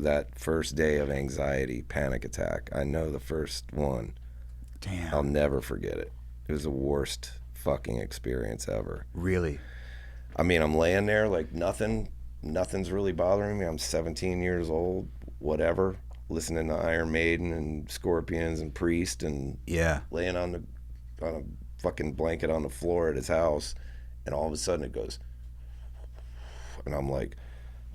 that first day of anxiety, panic attack. I know the first one. Damn. I'll never forget it. It was the worst fucking experience ever. Really? I mean, I'm laying there like nothing's really bothering me. I'm 17 years old, whatever, listening to Iron Maiden and Scorpions and Priest and Yeah. laying on a fucking blanket on the floor at his house, and all of a sudden it goes, and I'm like,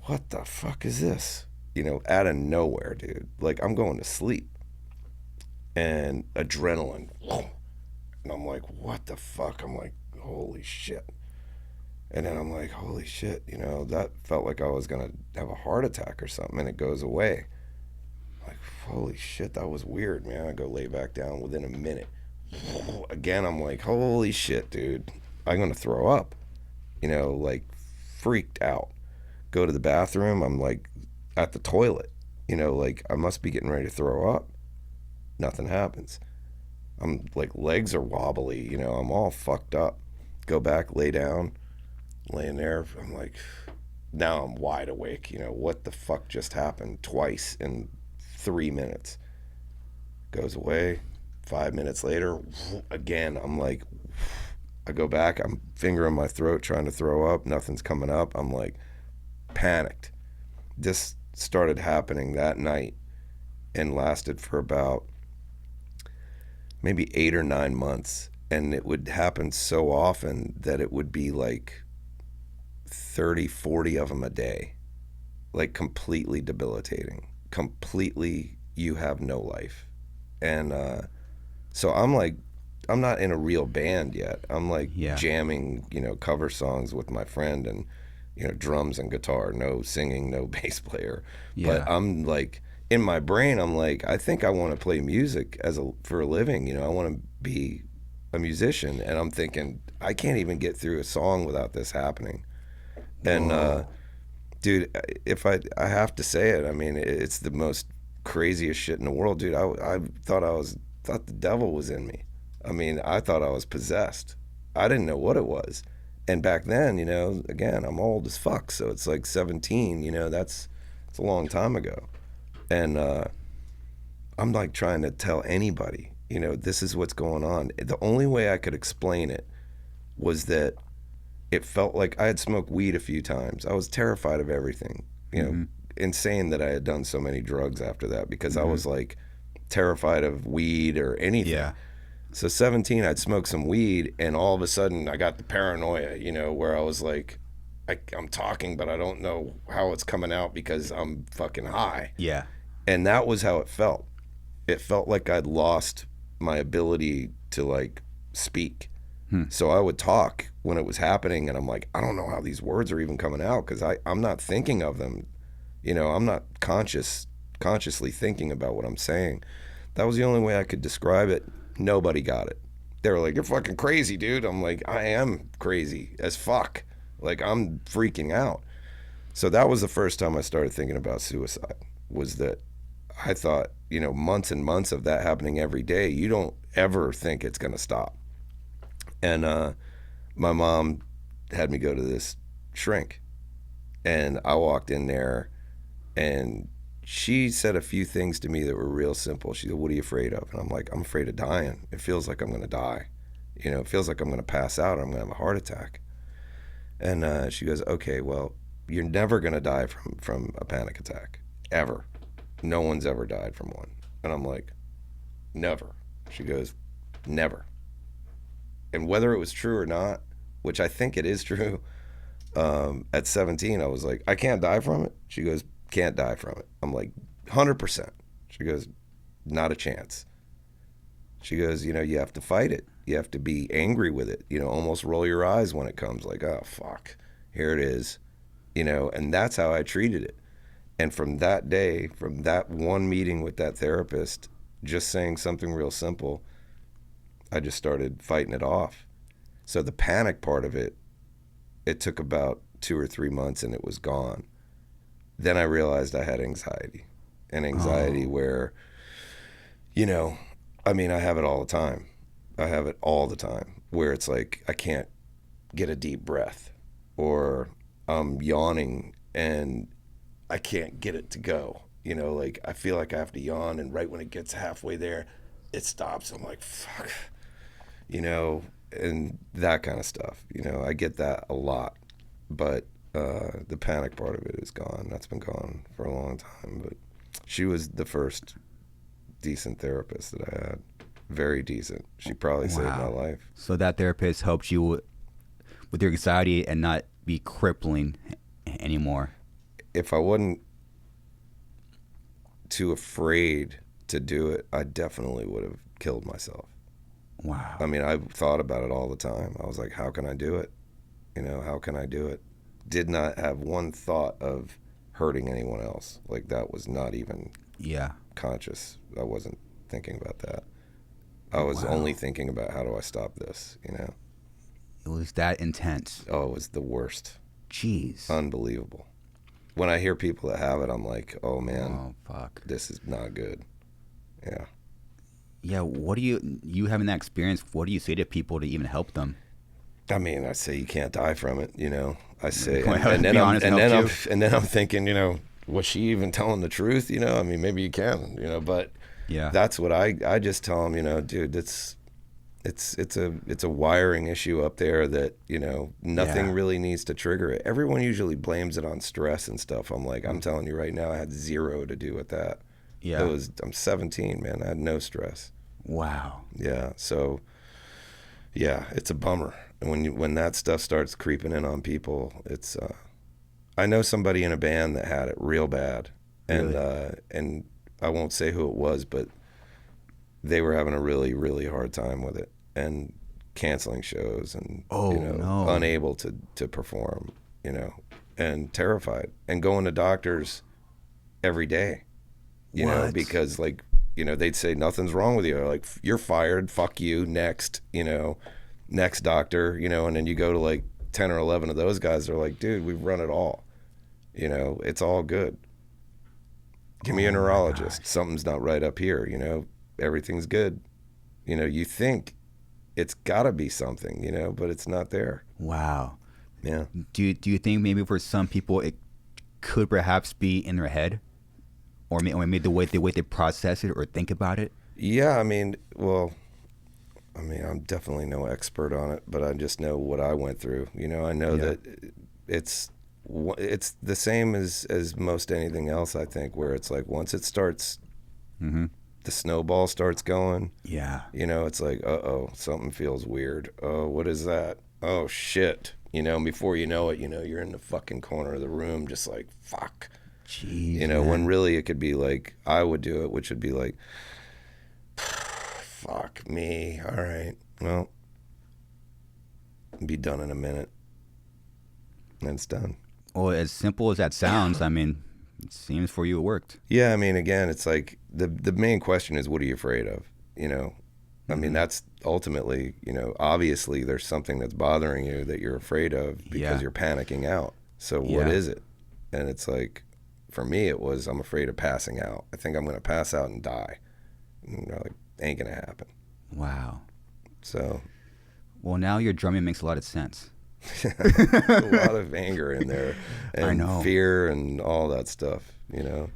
what the fuck is this? You know, out of nowhere, dude. Like, I'm going to sleep, and adrenaline, and I'm like, what the fuck? I'm like, holy shit. And then I'm like, holy shit, you know, that felt like I was gonna have a heart attack or something, and it goes away. Like, holy shit, that was weird, man. I go lay back down within a minute. Again, I'm like, holy shit, dude, I'm gonna throw up. You know, like, freaked out. Go to the bathroom, I'm like at the toilet. You know, like, I must be getting ready to throw up. Nothing happens. I'm like, legs are wobbly, you know, I'm all fucked up. Go back, lay down, laying there. I'm like, now I'm wide awake. You know, what the fuck just happened twice in 3 minutes? Goes away. 5 minutes later, again, I'm like, I go back, I'm fingering my throat trying to throw up. Nothing's coming up. I'm like, panicked. This started happening that night and lasted for about maybe 8 or 9 months. And it would happen so often that it would be like 30, 40 of them a day. Like, completely debilitating. Completely, you have no life. And so I'm like, I'm not in a real band yet. I'm like Yeah. jamming, you know, cover songs with my friend and, you know, drums and guitar, no singing, no bass player. Yeah. But I'm like, in my brain, I'm like, I think I want to play music for a living. You know, I want to be a musician. And I'm thinking, I can't even get through a song without this happening. And dude, if I have to say it, I mean, it's the most craziest shit in the world, dude. I thought the devil was in me. I mean, I thought I was possessed. I didn't know what it was. And back then, you know, again, I'm old as fuck, so it's like 17, you know, it's a long time ago. And I'm like trying to tell anybody, you know, this is what's going on. The only way I could explain it was that it felt like I had smoked weed a few times. I was terrified of everything, you know, insane that I had done so many drugs after that because I was like terrified of weed or anything. Yeah. So 17, I'd smoked some weed, and all of a sudden I got the paranoia, you know, where I was like, I'm talking, but I don't know how it's coming out because I'm fucking high. Yeah. And that was how it felt. It felt like I'd lost my ability to, like, speak. So I would talk when it was happening, and I'm like, I don't know how these words are even coming out because I'm not thinking of them. You know, I'm not consciously thinking about what I'm saying. That was the only way I could describe it. Nobody got it. They were like, you're fucking crazy, dude. I'm like, I am crazy as fuck. Like, I'm freaking out. So that was the first time I started thinking about suicide, was that I thought, you know, months and months of that happening every day, you don't ever think it's going to stop. And my mom had me go to this shrink, and I walked in there, and she said a few things to me that were real simple. She said, what are you afraid of? And I'm like, I'm afraid of dying. It feels like I'm going to die. You know, it feels like I'm going to pass out or I'm going to have a heart attack. And she goes, okay, well, you're never going to die from a panic attack, ever. No one's ever died from one. And I'm like, never. She goes, never. And whether it was true or not, which I think it is true, at 17, I was like, I can't die from it. She goes, can't die from it. I'm like, 100%. She goes, not a chance. She goes, you know, you have to fight it. You have to be angry with it. You know, almost roll your eyes when it comes, like, oh, fuck, here it is. You know, and that's how I treated it. And from that day, from that one meeting with that therapist, just saying something real simple, I just started fighting it off. So the panic part of it, it took about 2 or 3 months and it was gone. Then I realized I had anxiety. And anxiety where, you know, I mean, I have it all the time. I have it all the time where it's like I can't get a deep breath, or I'm yawning and I can't get it to go. You know, like I feel like I have to yawn, and right when it gets halfway there, it stops. I'm like, fuck, you know, and that kind of stuff. You know, I get that a lot, but the panic part of it is gone. That's been gone for a long time. But she was the first decent therapist that I had. Very decent. She probably saved my life. So that therapist helped you with your anxiety and not be crippling anymore. If I wasn't too afraid to do it, I definitely would have killed myself. Wow. I mean, I thought about it all the time. I was like, how can I do it? You know, how can I do it? Did not have one thought of hurting anyone else. Like, that was not even conscious. I wasn't thinking about that. I was only thinking about how do I stop this, you know? It was that intense. Oh, it was the worst. Jeez. Unbelievable. When I hear people that have it, I'm like, oh man, oh fuck, this is not good. Yeah. Yeah. What do you having that experience? What do you say to people to even help them? I mean, I say you can't die from it. You know, I say, and then I'm thinking, you know, was she even telling the truth? You know, I mean, maybe you can, you know, but that's what I just tell them. You know, dude, it's a wiring issue up there that, you know, nothing really needs to trigger it. Everyone usually blames it on stress and stuff. I'm like, I'm telling you right now, I had zero to do with that. Yeah. I'm 17, man. I had no stress. Wow. Yeah. So, yeah, it's a bummer. And when that stuff starts creeping in on people, it's. I know somebody in a band that had it real bad, and and I won't say who it was, but they were having a really, really hard time with it and canceling shows and unable to perform, you know, and terrified and going to doctors every day, you know, because like, you know, they'd say nothing's wrong with you. They're like, you're fired, fuck you, next, you know, next doctor, you know, and then you go to like 10 or 11 of those guys. They're like, dude, we've run it all, you know, it's all good. Give me a neurologist. Something's not right up here, you know, everything's good. You know, you think it's gotta be something, you know, but it's not there. Wow. Yeah. Do you think maybe for some people it could perhaps be in their head, or maybe the way they process it or think about it? Yeah, I mean, I'm definitely no expert on it, but I just know what I went through. You know, I know that it's the same as most anything else, I think, where it's like once it starts, the snowball starts going. Yeah. You know, it's like, uh-oh, something feels weird. Oh, what is that? Oh, shit. You know, and before you know it, you know, you're in the fucking corner of the room just like, fuck. Jeez, you know, man. when really it could be like, I would do it, which would be like, fuck me. All right. Well, be done in a minute. And it's done. Well, as simple as that sounds, I mean, it seems for you it worked. Yeah, I mean, again, it's like the main question is, what are you afraid of? You know, I mean, that's ultimately, you know, obviously there's something that's bothering you that you're afraid of because you're panicking out. So what is it? And it's like, for me, it was, I'm afraid of passing out. I think I'm going to pass out and die. You know, like, ain't going to happen. Wow. So. Well, now your drumming makes a lot of sense. A lot of anger in there, and I know. Fear and all that stuff, you know.